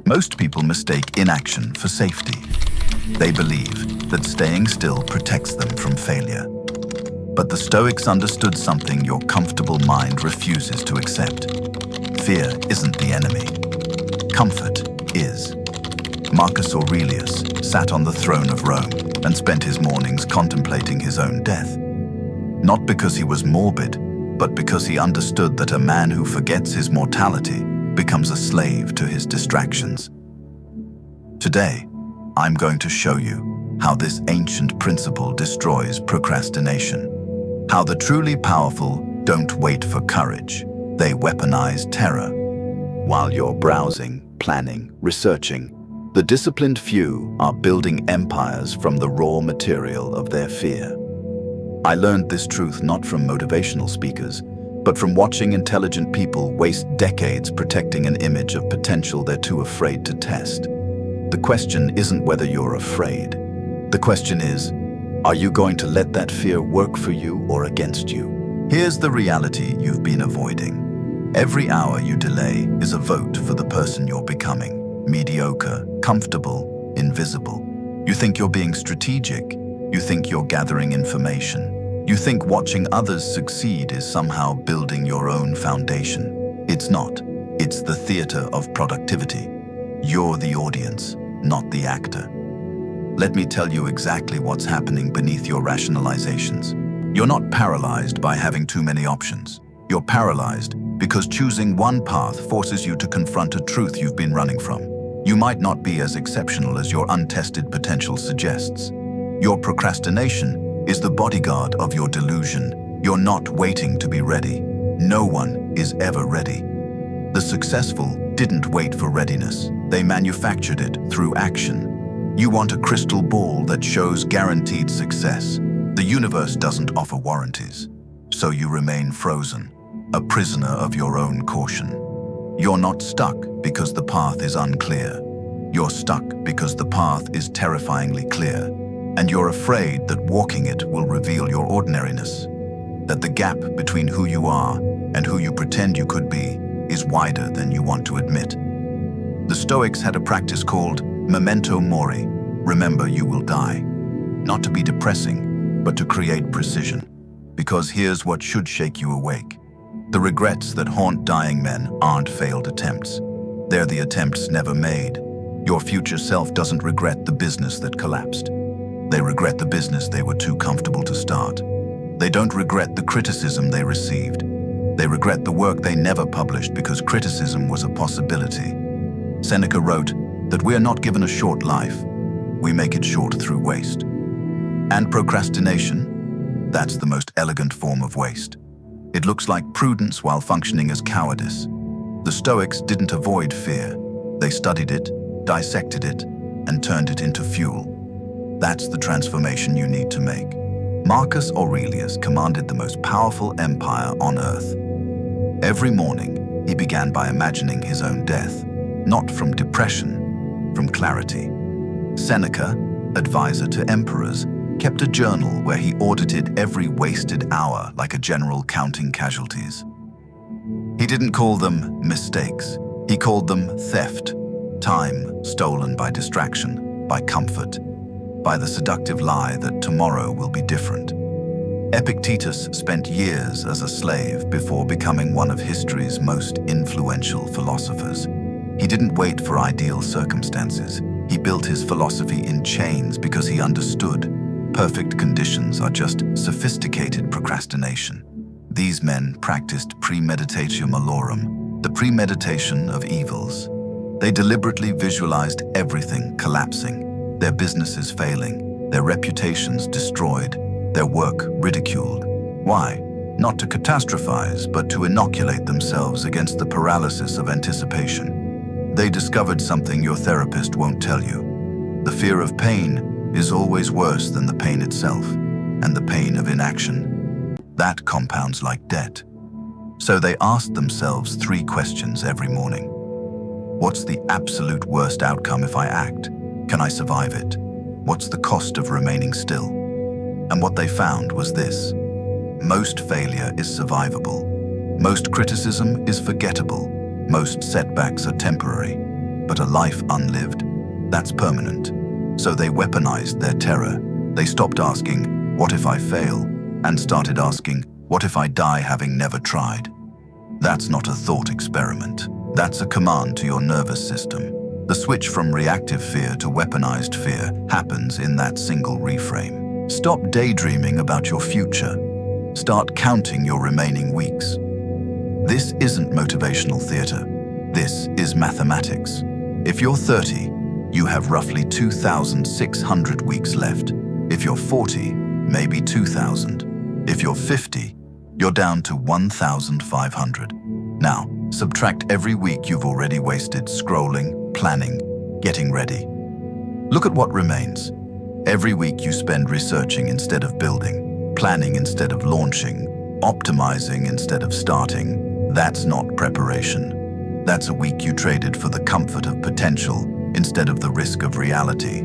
Most people mistake inaction for safety. They believe that staying still protects them from failure. But the Stoics understood something your comfortable mind refuses to accept. Fear isn't the enemy. Comfort is. Marcus Aurelius sat on the throne of Rome and spent his mornings contemplating his own death. Not because he was morbid, but because he understood that a man who forgets his mortality becomes a slave to his distractions. Today, I'm going to show you how this ancient principle destroys procrastination. How the truly powerful don't wait for courage, they weaponize terror. While you're browsing, planning, researching, the disciplined few are building empires from the raw material of their fear. I learned this truth not from motivational speakers, but from watching intelligent people waste decades protecting an image of potential they're too afraid to test. The question isn't whether you're afraid. The question is, are you going to let that fear work for you or against you? Here's the reality you've been avoiding. Every hour you delay is a vote for the person you're becoming. Mediocre, comfortable, invisible. You think you're being strategic. You think you're gathering information. You think watching others succeed is somehow building your own foundation. It's not. It's the theater of productivity. You're the audience, not the actor. Let me tell you exactly what's happening beneath your rationalizations. You're not paralyzed by having too many options. You're paralyzed because choosing one path forces you to confront a truth you've been running from. You might not be as exceptional as your untested potential suggests. Your procrastination is the bodyguard of your delusion. You're not waiting to be ready. No one is ever ready. The successful didn't wait for readiness. They manufactured it through action. You want a crystal ball that shows guaranteed success. The universe doesn't offer warranties. So you remain frozen, a prisoner of your own caution. You're not stuck because the path is unclear. You're stuck because the path is terrifyingly clear. And you're afraid that walking it will reveal your ordinariness. That the gap between who you are and who you pretend you could be is wider than you want to admit. The Stoics had a practice called memento mori, remember you will die. Not to be depressing, but to create precision. Because here's what should shake you awake. The regrets that haunt dying men aren't failed attempts. They're the attempts never made. Your future self doesn't regret the business that collapsed. They regret the business they were too comfortable to start. They don't regret the criticism they received. They regret the work they never published because criticism was a possibility. Seneca wrote that we are not given a short life. We make it short through waste. And procrastination, that's the most elegant form of waste. It looks like prudence while functioning as cowardice. The Stoics didn't avoid fear. They studied it, dissected it, and turned it into fuel. That's the transformation you need to make. Marcus Aurelius commanded the most powerful empire on earth. Every morning, he began by imagining his own death, not from depression, from clarity. Seneca, advisor to emperors, kept a journal where he audited every wasted hour like a general counting casualties. He didn't call them mistakes. He called them theft, time stolen by distraction, by comfort, by the seductive lie that tomorrow will be different. Epictetus spent years as a slave before becoming one of history's most influential philosophers. He didn't wait for ideal circumstances. He built his philosophy in chains because he understood perfect conditions are just sophisticated procrastination. These men practiced premeditatio malorum, the premeditation of evils. They deliberately visualized everything collapsing, their businesses failing, their reputations destroyed, their work ridiculed. Why? Not to catastrophize, but to inoculate themselves against the paralysis of anticipation. They discovered something your therapist won't tell you. The fear of pain is always worse than the pain itself, and the pain of inaction. That compounds like debt. So they asked themselves 3 questions every morning. What's the absolute worst outcome if I act? Can I survive it? What's the cost of remaining still? And what they found was this: most failure is survivable. Most criticism is forgettable. Most setbacks are temporary. But a life unlived? That's permanent. So they weaponized their terror. They stopped asking, "What if I fail?" and started asking, "What if I die having never tried?" That's not a thought experiment. That's a command to your nervous system. The switch from reactive fear to weaponized fear happens in that single reframe. Stop daydreaming about your future. Start counting your remaining weeks. This isn't motivational theater. This is mathematics. If you're 30, you have roughly 2,600 weeks left. If you're 40, maybe 2,000. If you're 50, you're down to 1,500. Now, subtract every week you've already wasted scrolling, planning, getting ready. Look at what remains. Every week you spend researching instead of building, planning instead of launching, optimizing instead of starting. That's not preparation. That's a week you traded for the comfort of potential instead of the risk of reality.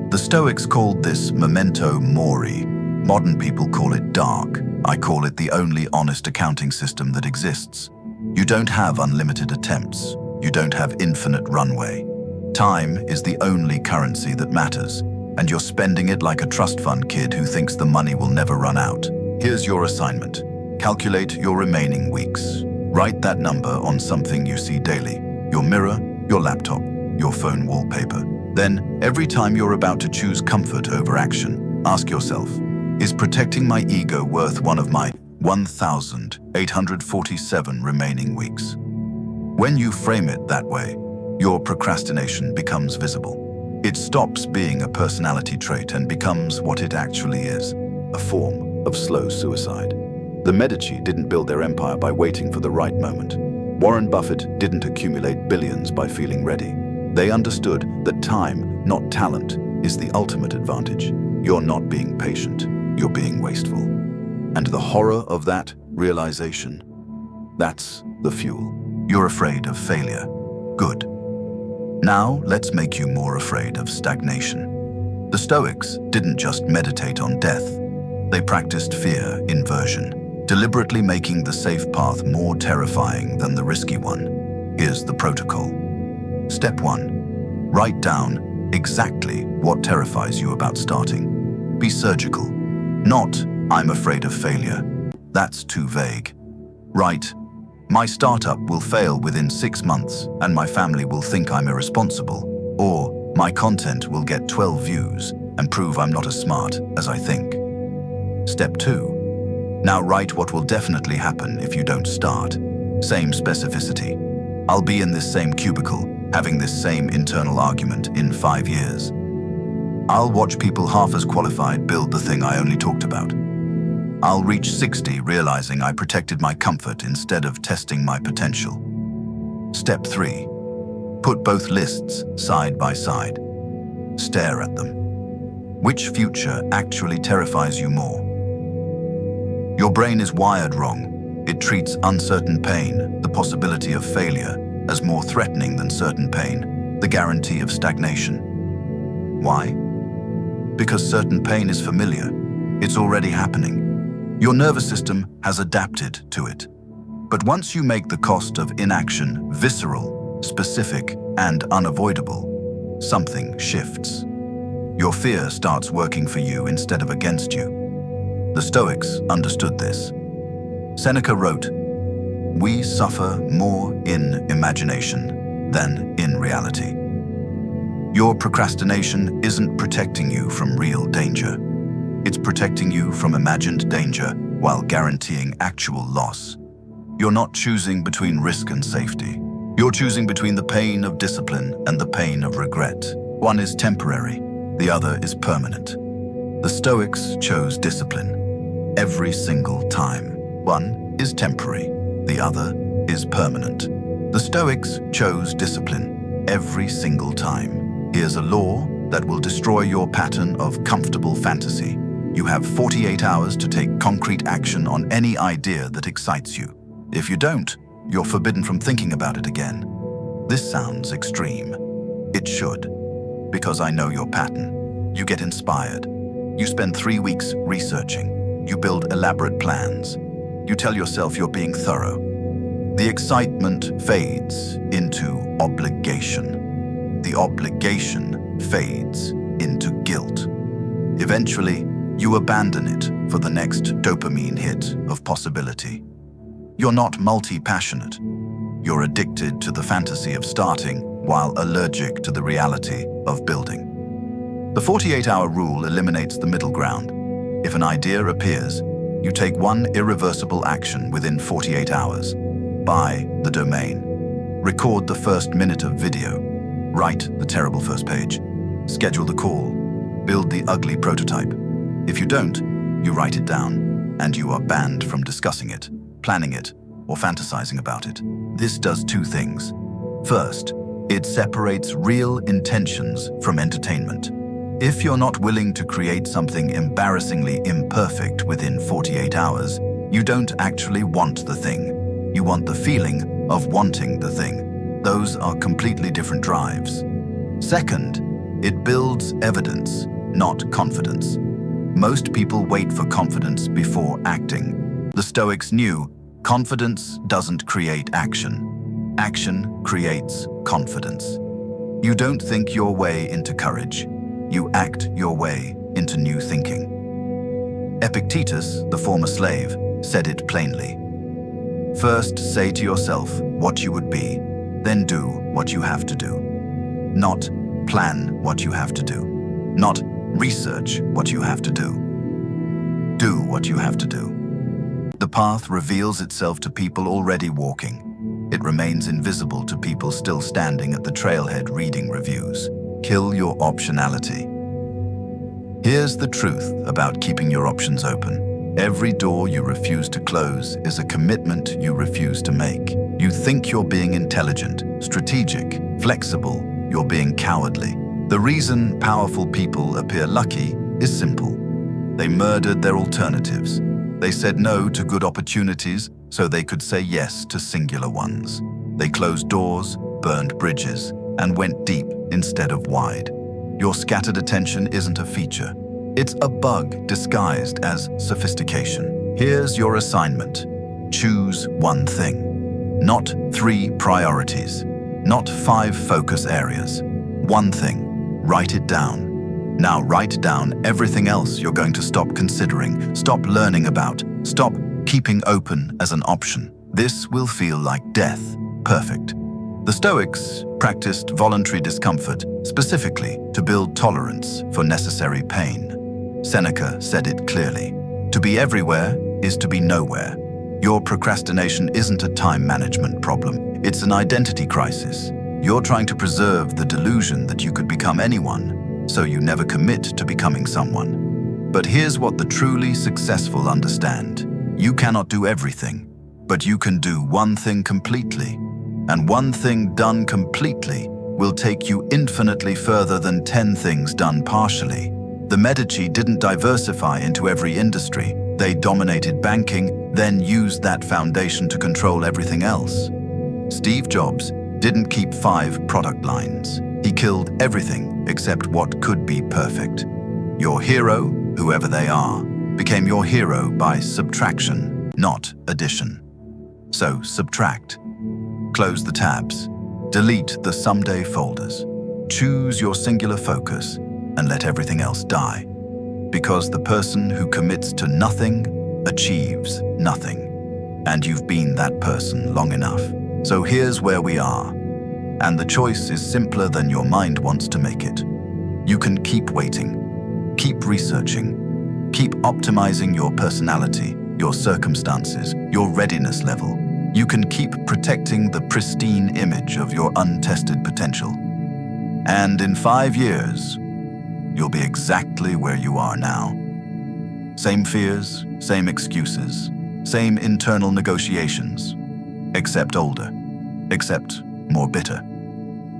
The Stoics called this memento mori. Modern people call it dark. I call it the only honest accounting system that exists. You don't have unlimited attempts. You don't have infinite runway. Time is the only currency that matters, and you're spending it like a trust fund kid who thinks the money will never run out. Here's your assignment. Calculate your remaining weeks. Write that number on something you see daily. Your mirror, your laptop, your phone wallpaper. Then, every time you're about to choose comfort over action, ask yourself, is protecting my ego worth one of my 1,847 remaining weeks? When you frame it that way, your procrastination becomes visible. It stops being a personality trait and becomes what it actually is, a form of slow suicide. The Medici didn't build their empire by waiting for the right moment. Warren Buffett didn't accumulate billions by feeling ready. They understood that time, not talent, is the ultimate advantage. You're not being patient, you're being wasteful. And the horror of that realization, that's the fuel. You're afraid of failure. Good. Now, let's make you more afraid of stagnation. The Stoics didn't just meditate on death. They practiced fear inversion, deliberately making the safe path more terrifying than the risky one. Here's the protocol. Step 1. Write down exactly what terrifies you about starting. Be surgical. Not, "I'm afraid of failure." That's too vague. Write, "My startup will fail within 6 months and my family will think I'm irresponsible," or "My content will get 12 views and prove I'm not as smart as I think." Step 2. Now write what will definitely happen if you don't start. Same specificity. "I'll be in this same cubicle, having this same internal argument in 5 years. I'll watch people half as qualified build the thing I only talked about. I'll reach 60 realizing I protected my comfort instead of testing my potential." Step 3. Put both lists side by side. Stare at them. Which future actually terrifies you more? Your brain is wired wrong. It treats uncertain pain, the possibility of failure, as more threatening than certain pain, the guarantee of stagnation. Why? Because certain pain is familiar. It's already happening. Your nervous system has adapted to it. But once you make the cost of inaction visceral, specific, and unavoidable, something shifts. Your fear starts working for you instead of against you. The Stoics understood this. Seneca wrote, "We suffer more in imagination than in reality." Your procrastination isn't protecting you from real danger. It's protecting you from imagined danger while guaranteeing actual loss. You're not choosing between risk and safety. You're choosing between the pain of discipline and the pain of regret. One is temporary, the other is permanent. The Stoics chose discipline every single time. One is temporary, the other is permanent. The Stoics chose discipline every single time. Here's a law that will destroy your pattern of comfortable fantasy. You have 48 hours to take concrete action on any idea that excites you. If you don't, you're forbidden from thinking about it again. This sounds extreme. It should, because I know your pattern. You get inspired. You spend 3 weeks researching. You build elaborate plans. You tell yourself you're being thorough. The excitement fades into obligation. the obligation fades into guilt. Eventually, you abandon it for the next dopamine hit of possibility. You're not multi-passionate. You're addicted to the fantasy of starting while allergic to the reality of building. The 48-hour rule eliminates the middle ground. If an idea appears, you take one irreversible action within 48 hours. Buy the domain. Record the first minute of video. Write the terrible first page. Schedule the call. Build the ugly prototype. If you don't, you write it down, and you are banned from discussing it, planning it, or fantasizing about it. This does two things. First, it separates real intentions from entertainment. If you're not willing to create something embarrassingly imperfect within 48 hours, you don't actually want the thing. You want the feeling of wanting the thing. Those are completely different drives. Second, it builds evidence, not confidence. Most people wait for confidence before acting. The Stoics knew confidence doesn't create action. Action creates confidence. You don't think your way into courage. You act your way into new thinking. Epictetus, the former slave, said it plainly. First, say to yourself what you would be, then do what you have to do. Not plan what you have to do. Not research what you have to do. Do what you have to do. The path reveals itself to people already walking. It remains invisible to people still standing at the trailhead reading reviews. Kill your optionality. Here's the truth about keeping your options open. Every door you refuse to close is a commitment you refuse to make. You think you're being intelligent, strategic, flexible. You're being cowardly. The reason powerful people appear lucky is simple. They murdered their alternatives. They said no to good opportunities so they could say yes to singular ones. They closed doors, burned bridges, and went deep instead of wide. Your scattered attention isn't a feature. It's a bug disguised as sophistication. Here's your assignment. Choose one thing. Not 3 priorities. Not 5 focus areas. One thing. Write it down. Now write down everything else you're going to stop considering, stop learning about, stop keeping open as an option. This will feel like death. Perfect. The Stoics practiced voluntary discomfort specifically to build tolerance for necessary pain. Seneca said it clearly. To be everywhere is to be nowhere. Your procrastination isn't a time management problem. It's an identity crisis. You're trying to preserve the delusion that you could become anyone, so you never commit to becoming someone. But here's what the truly successful understand. You cannot do everything, but you can do one thing completely. And one thing done completely will take you infinitely further than 10 things done partially. The Medici didn't diversify into every industry. They dominated banking, then used that foundation to control everything else. Steve Jobs didn't keep 5 product lines. He killed everything except what could be perfect. Your hero, whoever they are, became your hero by subtraction, not addition. So subtract. Close the tabs. Delete the someday folders. Choose your singular focus and let everything else die. Because the person who commits to nothing achieves nothing. And you've been that person long enough. So here's where we are. And the choice is simpler than your mind wants to make it. You can keep waiting, keep researching, keep optimizing your personality, your circumstances, your readiness level. You can keep protecting the pristine image of your untested potential. And in 5 years, you'll be exactly where you are now. Same fears, same excuses, same internal negotiations, except older, except more bitter,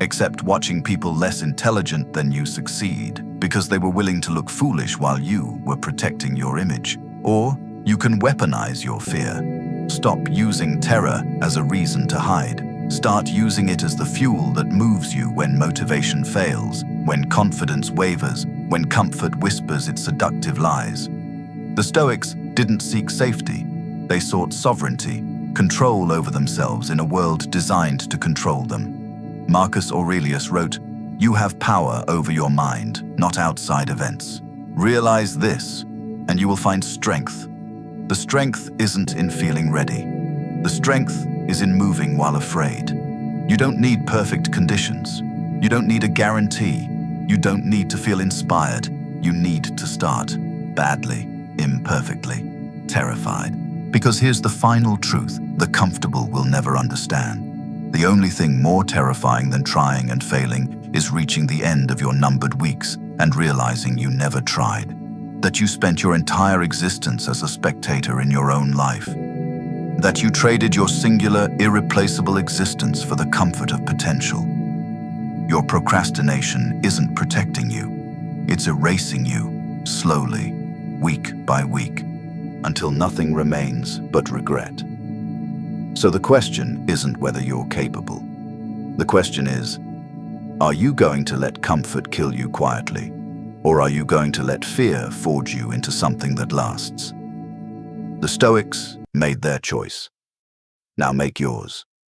except watching people less intelligent than you succeed because they were willing to look foolish while you were protecting your image. Or you can weaponize your fear. Stop using terror as a reason to hide. Start using it as the fuel that moves you when motivation fails, when confidence wavers, when comfort whispers its seductive lies. The Stoics didn't seek safety. They sought sovereignty, control over themselves in a world designed to control them. Marcus Aurelius wrote, You have power over your mind, not outside events. Realize this, and you will find strength. The strength isn't in feeling ready. The strength is in moving while afraid. You don't need perfect conditions. You don't need a guarantee. You don't need to feel inspired. You need to start badly, imperfectly, terrified. Because here's the final truth the comfortable will never understand. The only thing more terrifying than trying and failing is reaching the end of your numbered weeks and realizing you never tried. That you spent your entire existence as a spectator in your own life. That you traded your singular, irreplaceable existence for the comfort of potential. Your procrastination isn't protecting you. It's erasing you, slowly, week by week, until nothing remains but regret. So the question isn't whether you're capable. The question is, are you going to let comfort kill you quietly? Or are you going to let fear forge you into something that lasts? The Stoics made their choice. Now make yours.